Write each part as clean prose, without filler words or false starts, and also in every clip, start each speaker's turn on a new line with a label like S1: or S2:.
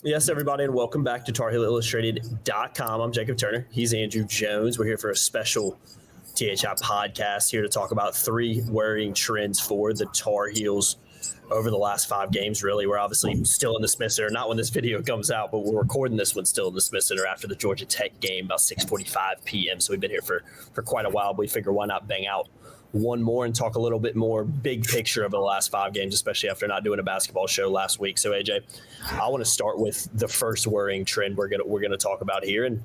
S1: Yes, everybody, and welcome back to TarHeelIllustrated.com. I'm Jacob Turner. He's Andrew Jones. We're here for a special THI podcast here to talk about three worrying trends for the Tar Heels over the last 5 games. Really, we're obviously still in the Smith Center, not when this video comes out, but we're recording this one still in the Smith Center after the Georgia Tech game about 6:45 p.m. So we've been here for quite a while. But we figure why not bang out one more and talk a little bit more big picture of the last 5 games, especially after not doing a basketball show last week. So AJ, I want to start with the first worrying trend we're gonna talk about here, and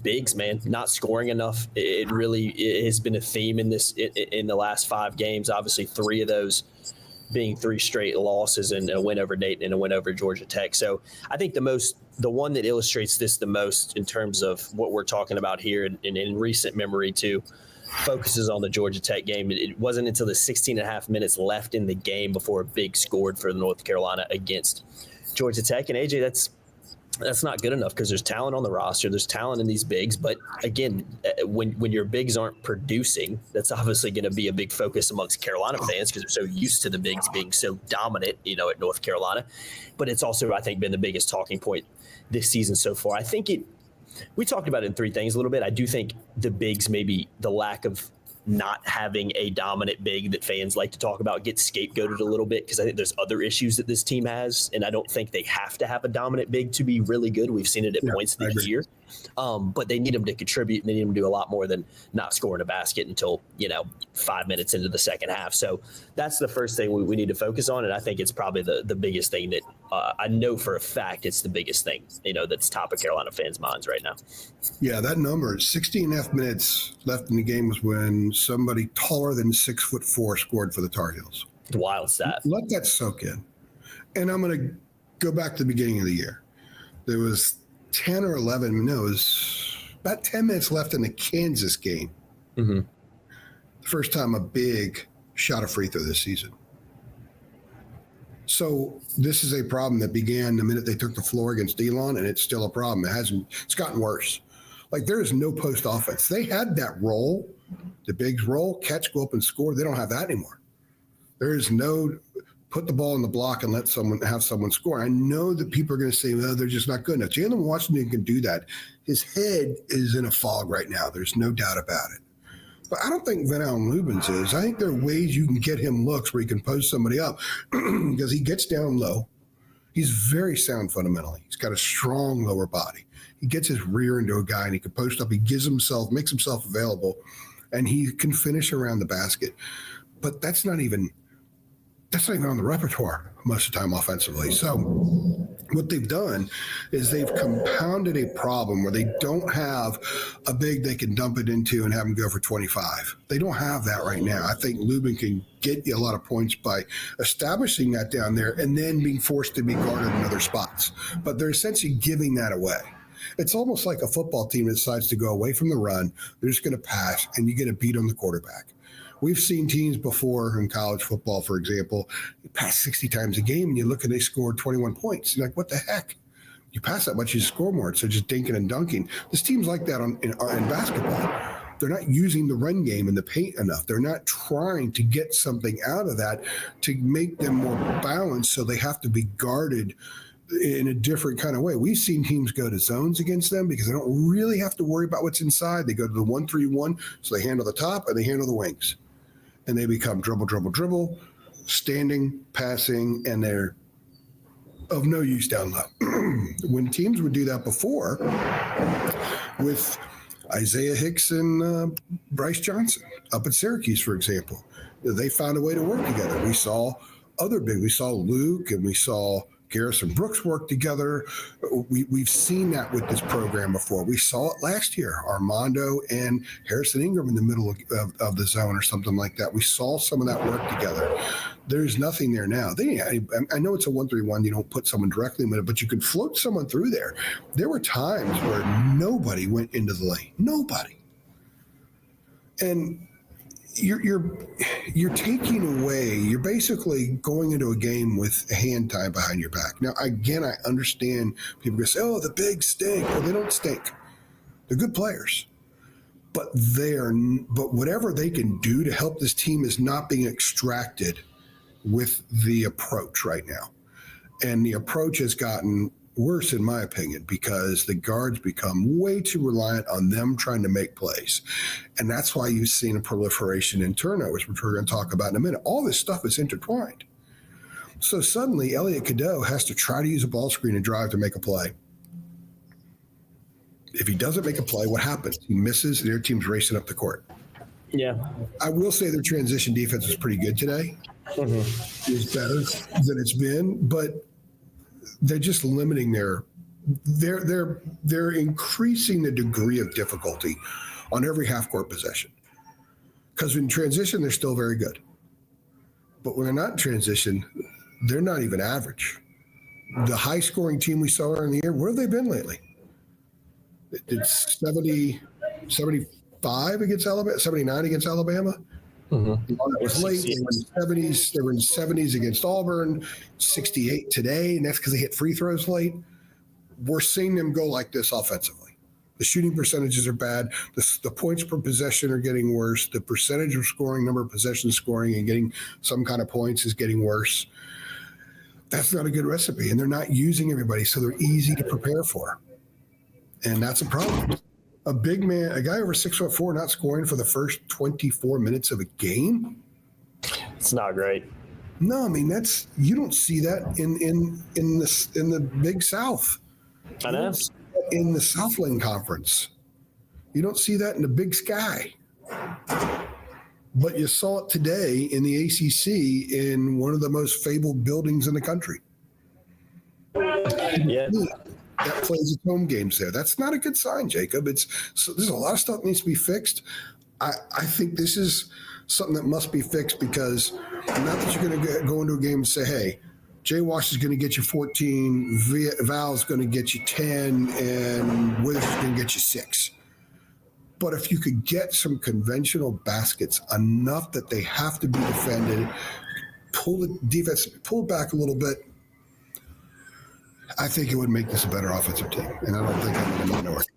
S1: bigs, man, not scoring enough. It really has been a theme in the last 5 games. Obviously, 3 of those being 3 straight losses and a win over Dayton and a win over Georgia Tech. So I think the one that illustrates this the most in terms of what we're talking about here and in recent memory too, focuses on the Georgia Tech game. It wasn't until the 16 and a half minutes left in the game before a big scored for North Carolina against Georgia Tech. And AJ, that's not good enough because there's talent on the roster. There's talent in these bigs. But again, when your bigs aren't producing, that's obviously going to be a big focus amongst Carolina fans because they're so used to the bigs being so dominant, at North Carolina. But it's also, I think, been the biggest talking point this season so far. I think we talked about it in 3 things a little bit. I do think the bigs, maybe the lack of not having a dominant big that fans like to talk about, gets scapegoated a little bit because I think there's other issues that this team has, and I don't think they have to have a dominant big to be really good. We've seen it at points this year, but they need them to contribute, and they need them to do a lot more than not scoring a basket until 5 minutes into the second half. So that's the first thing we need to focus on, and I think it's probably the biggest thing that I know for a fact it's the biggest thing that's top of Carolina fans' minds right now.
S2: Yeah, that number, 16 and a half minutes left in the game, was when somebody taller than 6'4" scored for the Tar Heels.
S1: It's a wild stat.
S2: Let that soak in. And I'm going to go back to the beginning of the year. There was 10 or 11, no, it was about 10 minutes left in the Kansas game.
S1: Mm-hmm.
S2: The first time a big shot a free throw this season. So this is a problem that began the minute they took the floor against Elon, and it's still a problem. It's gotten worse. Like, there is no post offense. They had that role, the bigs roll, catch, go up and score. They don't have that anymore. There is no put the ball in the block and have someone score. I know that people are going to say, well, they're just not good enough. Jalen Washington can do that. His head is in a fog right now. There's no doubt about it. But I don't think Van Allen Lubens is. I think there are ways you can get him looks where he can post somebody up because he gets down low. He's very sound fundamentally. He's got a strong lower body. He gets his rear into a guy and he can post up. He makes himself available, and he can finish around the basket. But that's not even on the repertoire most of the time offensively. So what they've done is they've compounded a problem where they don't have a big they can dump it into and have him go for 25. They don't have that right now. I think Lubin can get you a lot of points by establishing that down there and then being forced to be guarded in other spots. But they're essentially giving that away. It's almost like a football team that decides to go away from the run. They're just going to pass, and you get a beat on the quarterback. We've seen teams before in college football, for example, pass 60 times a game, and you look and they scored 21 points. You're like, what the heck? You pass that much, you score more. So just dinking and dunking. This team's like that in basketball. They're not using the run game in the paint enough. They're not trying to get something out of that to make them more balanced, so they have to be guarded in a different kind of way. We've seen teams go to zones against them because they don't really have to worry about what's inside. They go to the 1-3-1, so they handle the top and they handle the wings. And they become dribble, standing, passing, and they're of no use down low. When teams would do that before with Isaiah Hicks and Bryce Johnson up at Syracuse, for example, they found a way to work together. We saw other big. We saw Luke and we saw Garrison Brooks work together. We've seen that with this program before. We saw it last year, Armando and Harrison Ingram in the middle of the zone or something like that. We saw some of that work together. There's nothing there now. I know it's a 1-3-1. You don't put someone directly in it, but you can float someone through there. There were times where nobody went into the lane. Nobody. And you're taking away, you're basically going into a game with a hand tied behind your back. Now, again, I understand people say, oh, the bigs stink. Well, they don't stink. They're good players. But whatever they can do to help this team is not being extracted with the approach right now. And the approach has gotten worse, in my opinion, because the guards become way too reliant on them trying to make plays. And that's why you've seen a proliferation in turnovers, which we're going to talk about in a minute. All this stuff is intertwined. So suddenly, Elliot Cadeau has to try to use a ball screen and drive to make a play. If he doesn't make a play, what happens? He misses, and their team's racing up the court.
S1: Yeah.
S2: I will say their transition defense was pretty good today. Mm-hmm. It's better than it's been, but they're just limiting they're increasing the degree of difficulty on every half-court possession. Because in transition, they're still very good. But when they're not in transition, they're not even average. The high-scoring team we saw in the year, where have they been lately? It's 70, 75 against Alabama, 79 against Alabama. Mm-hmm. It was late. They were in the 70s. They were in the 70s against Auburn, 68 today, and that's because they hit free throws late. We're seeing them go like this offensively. The shooting percentages are bad. The points per possession are getting worse. The percentage of scoring, number of possessions scoring and getting some kind of points is getting worse. That's not a good recipe, and they're not using everybody, so they're easy to prepare for. And that's a problem. A big man, a guy over 6'4", not scoring for the first 24 minutes of a game.
S1: It's not great.
S2: No, I mean you don't see that in the Big South.
S1: I know.
S2: In the Southland Conference, you don't see that in the Big Sky. But you saw it today in the ACC in one of the most fabled buildings in the country.
S1: Yeah.
S2: That plays its home games there. That's not a good sign, Jacob. There's a lot of stuff that needs to be fixed. I think this is something that must be fixed, because not that you're going to go into a game and say, hey, Jay Wash is going to get you 14, Val's going to get you 10, and Withers is going to get you 6. But if you could get some conventional baskets enough that they have to be defended, pull the defense, pull back a little bit, I think it would make this a better offensive team, and I don't think I'm going to ignore it.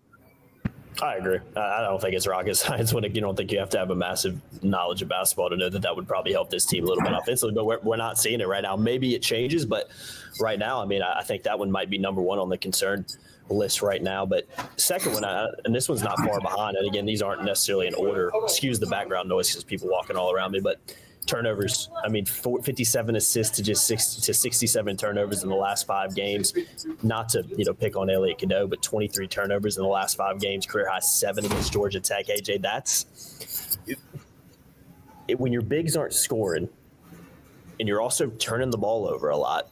S1: I agree. I don't think it's rocket science when you don't think you have to have a massive knowledge of basketball to know that would probably help this team a little bit offensively, but we're not seeing it right now. Maybe it changes, but right now, I mean, I think that one might be number one on the concern list right now. But second one, and this one's not far behind, and again, these aren't necessarily in order. Excuse the background noise because people walking all around me, but turnovers. I mean, 57 assists to just 67 turnovers in the last 5 games. Not to pick on Elliot Cadeau, but 23 turnovers in the last 5 games. Career high 7 against Georgia Tech. AJ, that's when your bigs aren't scoring, and you're also turning the ball over a lot.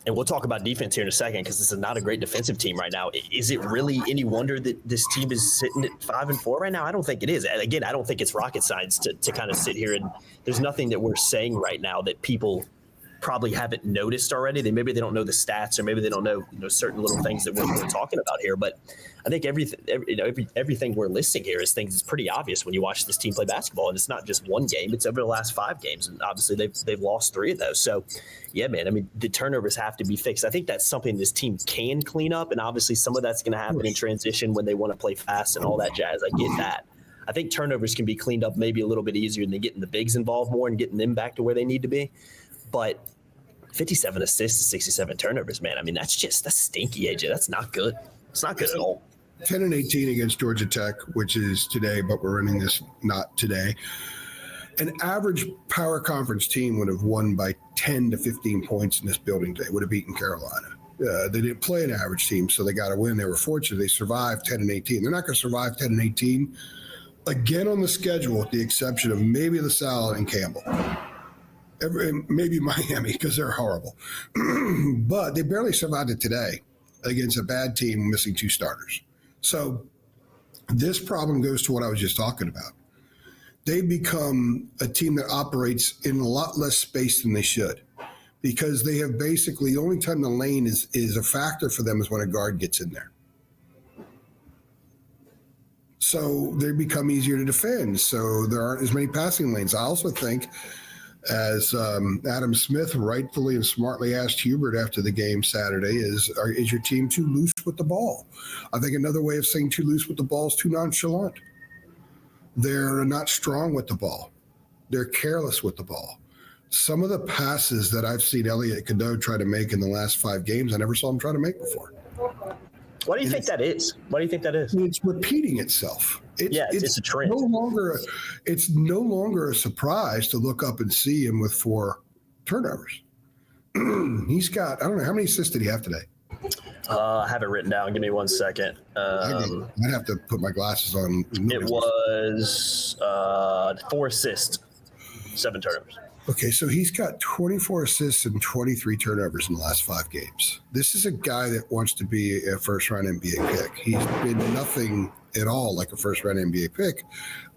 S1: And we'll talk about defense here in a second, because this is not a great defensive team right now. Is it really any wonder that this team is sitting at 5-4 right now? I don't think it is. Again, I don't think it's rocket science to kind of sit here, and there's nothing that we're saying right now that people probably haven't noticed already. Maybe they don't know the stats, or maybe they don't know certain little things that we're talking about here. But I think everything we're listing here is things that's pretty obvious when you watch this team play basketball, and it's not just one game; it's over the last 5 games, and obviously they've lost 3 of those. So, yeah, man, I mean, the turnovers have to be fixed. I think that's something this team can clean up, and obviously some of that's going to happen in transition when they want to play fast and all that jazz. I get that. I think turnovers can be cleaned up maybe a little bit easier than getting the bigs involved more and getting them back to where they need to be. But 57 assists to 67 turnovers, man. I mean, that's stinky, AJ. That's not good. It's not good at all.
S2: 10-18 against Georgia Tech, which is today, but we're running this not today. An average power conference team would have won by 10 to 15 points in this building today, would have beaten Carolina. They didn't play an average team, so they got to win. They were fortunate. They survived 10-18. They're not going to survive 10-18 again on the schedule, with the exception of maybe LaSalle and Campbell. Maybe Miami, because they're horrible. But they barely survived it today against a bad team missing 2 starters. So this problem goes to what I was just talking about. They become a team that operates in a lot less space than they should, because they have basically the only time the lane is a factor for them is when a guard gets in there. So they become easier to defend. So there aren't as many passing lanes. I also think, as Adam Smith rightfully and smartly asked Hubert after the game Saturday, is your team too loose with the ball? I think another way of saying too loose with the ball is too nonchalant. They're not strong with the ball. They're careless with the ball. some of the passes that I've seen Elliot Cadeau try to make in the last 5 games, I never saw him try to make before.
S1: What do you think that is? What do you think that is?
S2: It's repeating itself.
S1: It's a trend.
S2: It's no longer a surprise to look up and see him with 4 turnovers. He's got, I don't know, how many assists did he have today?
S1: I have it written down. Give me 1 second.
S2: I'd have to put my glasses on.
S1: It was 4 assists, 7 turnovers.
S2: Okay, so he's got 24 assists and 23 turnovers in the last 5 games. This is a guy that wants to be a first-round NBA pick. He's been nothing at all like a first-round NBA pick.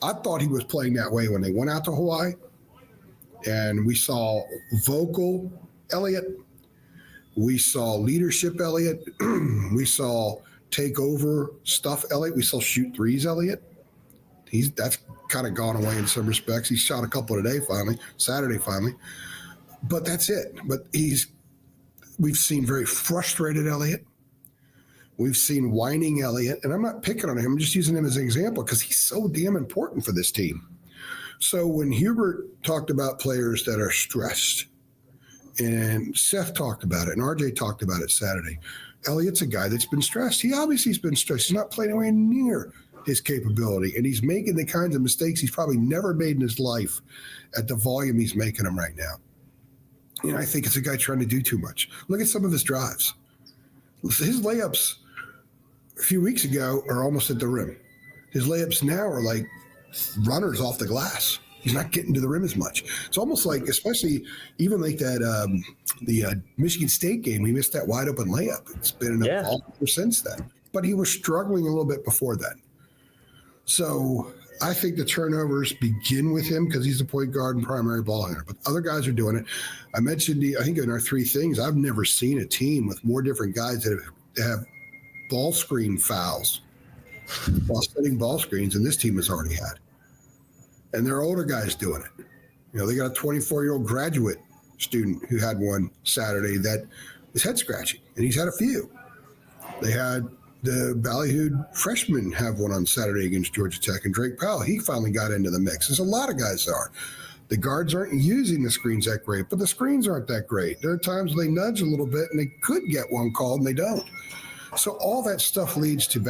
S2: I thought he was playing that way when they went out to Hawaii, and we saw vocal Elliott. We saw leadership Elliott. We saw take over stuff Elliott. We saw shoot threes Elliott. That's kind of gone away in some respects. He shot a couple today, Saturday finally. But that's it. But we've seen very frustrated Elliott. We've seen whining Elliott. And I'm not picking on him. I'm just using him as an example because he's so damn important for this team. So when Hubert talked about players that are stressed, and Seth talked about it, and RJ talked about it Saturday, Elliott's a guy that's been stressed. He obviously has been stressed. He's not playing anywhere near his capability, and he's making the kinds of mistakes he's probably never made in his life at the volume he's making them right now. I think it's a guy trying to do too much. Look at some of his drives. His layups a few weeks ago are almost at the rim. His layups now are like runners off the glass. He's not getting to the rim as much. It's almost like, especially even like that, the Michigan State game, he missed that wide open layup. It's been an ever since then. But he was struggling a little bit before then. So I think the turnovers begin with him because he's the point guard and primary ball handler. But other guys are doing it. I mentioned, I think in our 3 things, I've never seen a team with more different guys that have ball screen fouls while setting ball screens than this team has already had. And there are older guys doing it. They got a 24-year-old graduate student who had one Saturday that is head scratching, and he's had a few. They had the ballyhooed freshman have one on Saturday against Georgia Tech, and Drake Powell, he finally got into the mix. There's a lot of guys are. The guards aren't using the screens that great, but the screens aren't that great. There are times they nudge a little bit, and they could get one called, and they don't. So all that stuff leads to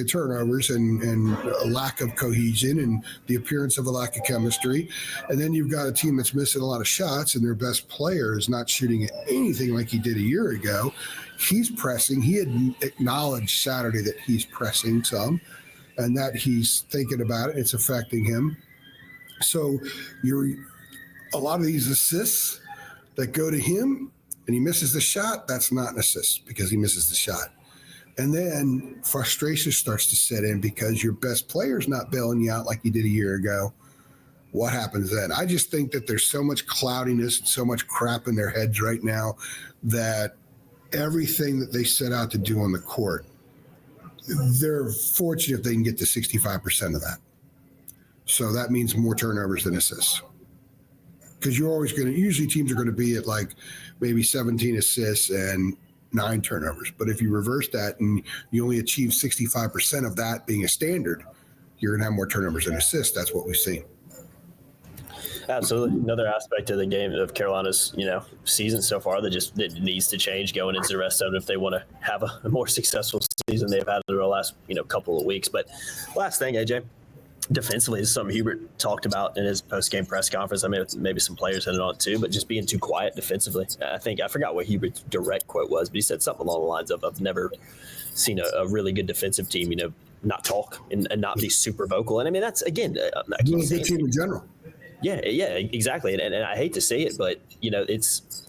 S2: turnovers and a lack of cohesion and the appearance of a lack of chemistry. And then you've got a team that's missing a lot of shots, and their best player is not shooting at anything like he did a year ago. He's pressing. He had acknowledged Saturday that he's pressing some and that he's thinking about it. It's affecting him. So a lot of these assists that go to him and he misses the shot, that's not an assist because he misses the shot. And then frustration starts to set in because your best player's not bailing you out like he did a year ago. What happens then? I just think that there's so much cloudiness and so much crap in their heads right now that everything that they set out to do on the court, they're fortunate if they can get to 65% of that. So that means more turnovers than assists. Because usually teams are going to be at like maybe 17 assists and 9 turnovers. But if you reverse that and you only achieve 65% of that being a standard, you're going to have more turnovers than assists. That's what we've seen.
S1: Absolutely. Another aspect of the game of Carolina's, season so far that needs to change going into the rest of it if they want to have a more successful season they've had over the last, couple of weeks. But last thing, AJ, defensively is something Hubert talked about in his post-game press conference. I mean, maybe some players had it on too, but just being too quiet defensively. I forgot what Hubert's direct quote was, but he said something along the lines of, I've never seen a really good defensive team, not talk and not be super vocal. And I mean, that's, again, I keep saying,
S2: team in general.
S1: Yeah, exactly. And I hate to say it, but, it's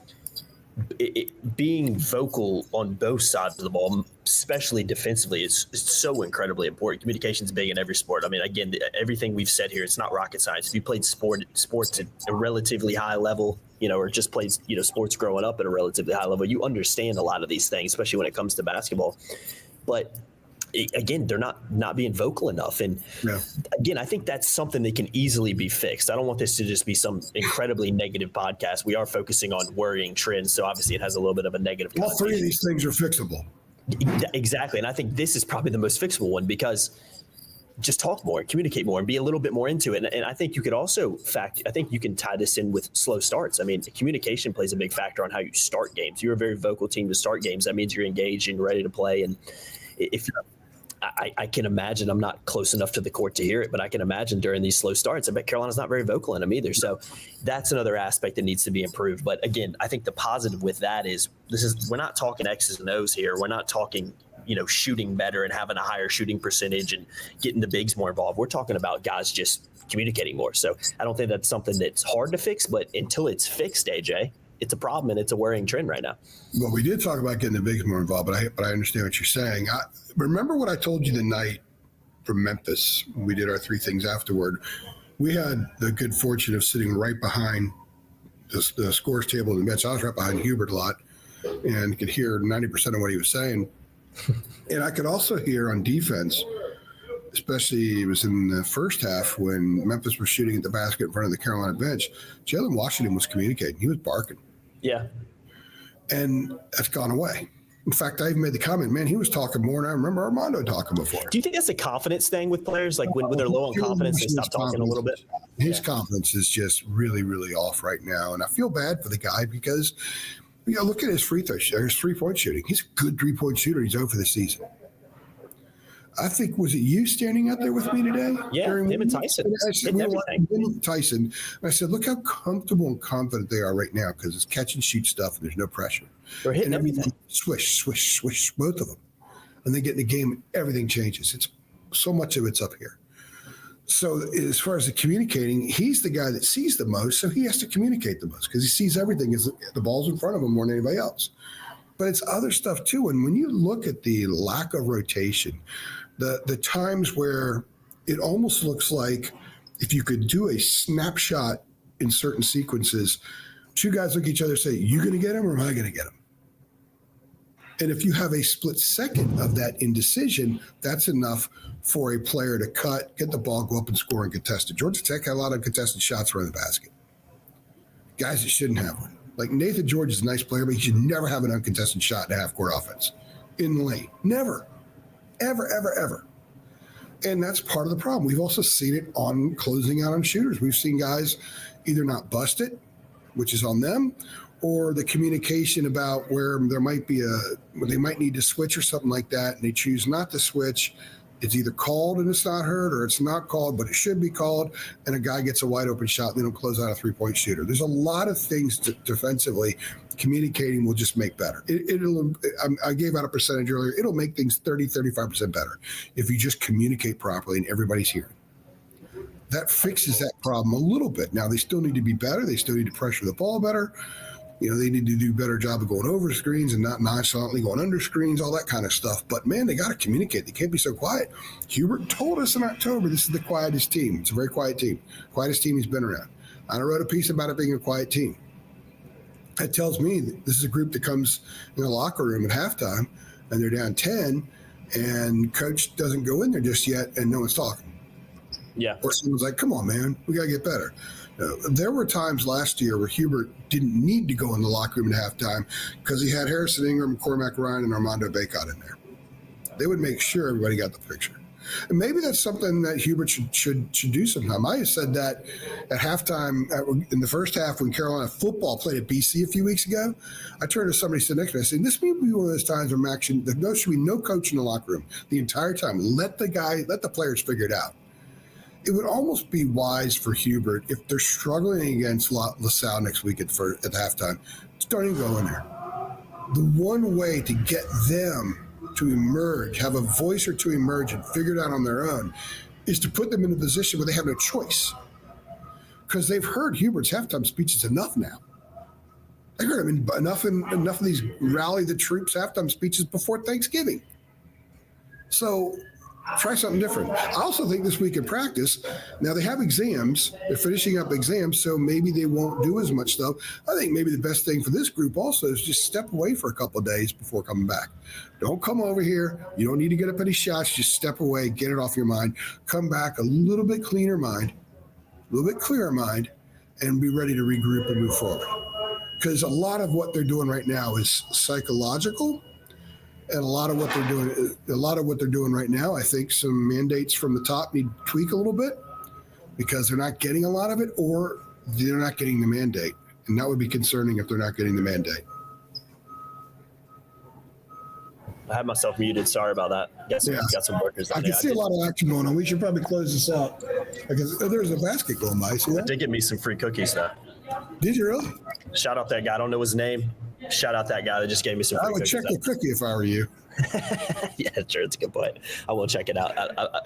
S1: being vocal on both sides of the ball, especially defensively, it's so incredibly important. Communication is big in every sport. I mean, again, everything we've said here, it's not rocket science. If you played sports at a relatively high level, or just played, sports growing up at a relatively high level, you understand a lot of these things, especially when it comes to basketball. But again, they're not being vocal enough. And again, I think that's something that can easily be fixed. I don't want this to just be some incredibly negative podcast. We are focusing on worrying trends. So obviously it has a little bit of a negative
S2: connotation. All 3 of these things are fixable.
S1: Exactly. And I think this is probably the most fixable one because just talk more, communicate more, and be a little bit more into it. And I think you could also I think you can tie this in with slow starts. I mean, communication plays a big factor on how you start games. You're a very vocal team to start games. That means you're engaged and ready to play. And if I can imagine, I'm not close enough to the court to hear it, but I can imagine during these slow starts, I bet Carolina's not very vocal in them either. So that's another aspect that needs to be improved. But again, I think the positive with that is we're not talking X's and O's here. We're not talking, shooting better and having a higher shooting percentage and getting the bigs more involved. We're talking about guys just communicating more. So I don't think that's something that's hard to fix, but until it's fixed, AJ, it's a problem and it's a worrying trend right now.
S2: Well, we did talk about getting the bigs more involved, but I understand what you're saying. Remember what I told you the night from Memphis when we did our three things afterward. We had the good fortune of sitting right behind the scores table in the bench. I was right behind Hubert a lot and could hear 90% of what he was saying. And I could also hear on defense, especially it was in the first half when Memphis was shooting at the basket in front of the Carolina bench, Jalen Washington was communicating. He was barking.
S1: Yeah.
S2: And that's gone away. In fact, I even made the comment, man, he was talking more, and I remember Armando talking before.
S1: Do you think that's a confidence thing with players? Like when they're low on confidence, they stop talking a little bit?
S2: His confidence is just really, really off right now. And I feel bad for the guy because, look at his free throw, his three-point shooting. He's a good three-point shooter. He's over the season. I think, was it you standing out there with me today?
S1: Yeah, him and Tyson.
S2: I said, Tyson. And I said, look how comfortable and confident they are right now because it's catch and shoot stuff and there's no pressure.
S1: They're hitting everything.
S2: Swish, swish, swish, both of them. And they get in the game and everything changes. It's so much of it's up here. So as far as the communicating, he's the guy that sees the most, so he has to communicate the most because he sees everything as the ball's in front of him more than anybody else. But it's other stuff too. And when you look at the lack of rotation, the times where it almost looks like if you could do a snapshot in certain sequences, two guys look at each other and say, you going to get him or am I going to get him? And if you have a split second of that indecision, that's enough for a player to cut, get the ball, go up and score and contest it. Georgia Tech had a lot of contested shots around the basket. Guys that shouldn't have one. Like Nathan George is a nice player, but he should never have an uncontested shot in a half-court offense in the lane. Never. Ever, ever, ever. And that's part of the problem. We've also seen it on closing out on shooters. We've seen guys either not bust it, which is on them, or the communication about where there might be where they might need to switch or something like that, and they choose not to switch. It's either called and it's not heard, or it's not called, but it should be called, and a guy gets a wide open shot and they don't close out a three-point shooter. There's a lot of things defensively communicating will just make better. I gave out a percentage earlier. It'll make things 30, 35% better if you just communicate properly and everybody's hearing. That fixes that problem a little bit. Now, they still need to be better. They still need to pressure the ball better. They need to do a better job of going over screens and not nonchalantly going under screens, all that kind of stuff. But, man, they got to communicate. They can't be so quiet. Hubert told us in October this is the quietest team. It's a very quiet team. Quietest team he's been around. I wrote a piece about it being a quiet team. That tells me that this is a group that comes in the locker room at halftime, and they're down 10, and coach doesn't go in there just yet, and no one's talking.
S1: Yeah.
S2: Or someone's like, come on, man, we got to get better. There were times last year where Hubert didn't need to go in the locker room at halftime because he had Harrison Ingram, Cormac Ryan, and Armando Bacot in there. They would make sure everybody got the picture. And maybe that's something that Hubert should do sometime. I said that at halftime in the first half when Carolina football played at BC a few weeks ago. I turned to somebody sitting next to me. I said, this may be one of those times where there should be no coach in the locker room the entire time. Let the players figure it out. It would almost be wise for Hubert if they're struggling against LaSalle next week at halftime. Just don't even go in there. The one way to get them to emerge, have a voice or two emerge and figure it out on their own, is to put them in a position where they have no choice. Because they've heard Hubert's halftime speeches enough now. They heard him enough of these rally the troops halftime speeches before Thanksgiving. So try something different. I also think this week in practice, now they have exams, they're finishing up exams, so maybe they won't do as much stuff. I think maybe the best thing for this group also is just step away for a couple of days before coming back. Don't come over here. You don't need to get up any shots. Just step away, get it off your mind, come back a little bit cleaner mind, a little bit clearer mind, and be ready to regroup and move forward. Because a lot of what they're doing right now is psychological, And a lot of what they're doing right now, I think some mandates from the top need to tweak a little bit because they're not getting a lot of it, or they're not getting the mandate. And that would be concerning if they're not getting the mandate.
S1: I had myself muted. Sorry about that. Got some workers.
S2: I can see a lot of action going on. We should probably close this out because there's a basket going by. See that?
S1: Did get me some free cookies though.
S2: Did you really?
S1: Shout out that guy. I don't know his name. Shout out that guy that just gave me some free cookies.
S2: I would check the cookie if I were you.
S1: Yeah, sure. It's a good point. I will check it out.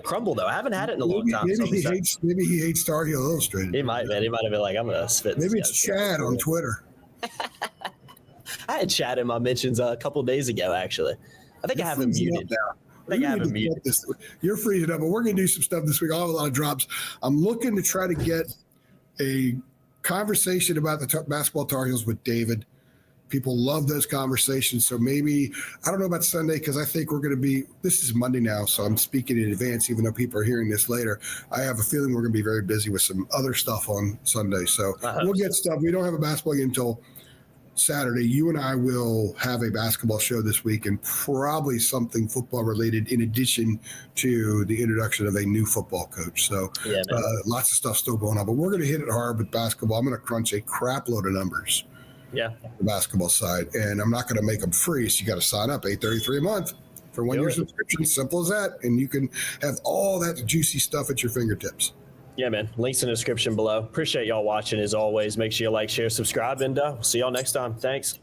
S1: Crumble though. I haven't had it in a long time.
S2: Maybe he hates Tar Heel Illustrated.
S1: He might, man. He might have been like, I'm gonna spit.
S2: Maybe it's Chad on Twitter.
S1: I had Chad in my mentions a couple of days ago. Actually, I think I have him muted. I have him muted.
S2: You're freezing up, but we're gonna do some stuff this week. I'll have a lot of drops. I'm looking to try to get a conversation about the basketball Tar Heels with David. People love those conversations. So maybe, I don't know about Sunday because I think we're going to be, this is Monday now, so I'm speaking in advance, even though people are hearing this later. I have a feeling we're going to be very busy with some other stuff on Sunday. So we'll get stuff. We don't have a basketball game until Saturday. You and I will have a basketball show this week and probably something football related in addition to the introduction of a new football coach. So lots of stuff still going on, but we're going to hit it hard with basketball. I'm going to crunch a crap load of numbers.
S1: Yeah,
S2: the basketball side, and I'm not going to make them free. So you got to sign up $8.33 a month for 1 year subscription. Simple as that, and you can have all that juicy stuff at your fingertips.
S1: Yeah, man. Links in the description below. Appreciate y'all watching as always. Make sure you like, share, subscribe, and we'll see y'all next time. Thanks.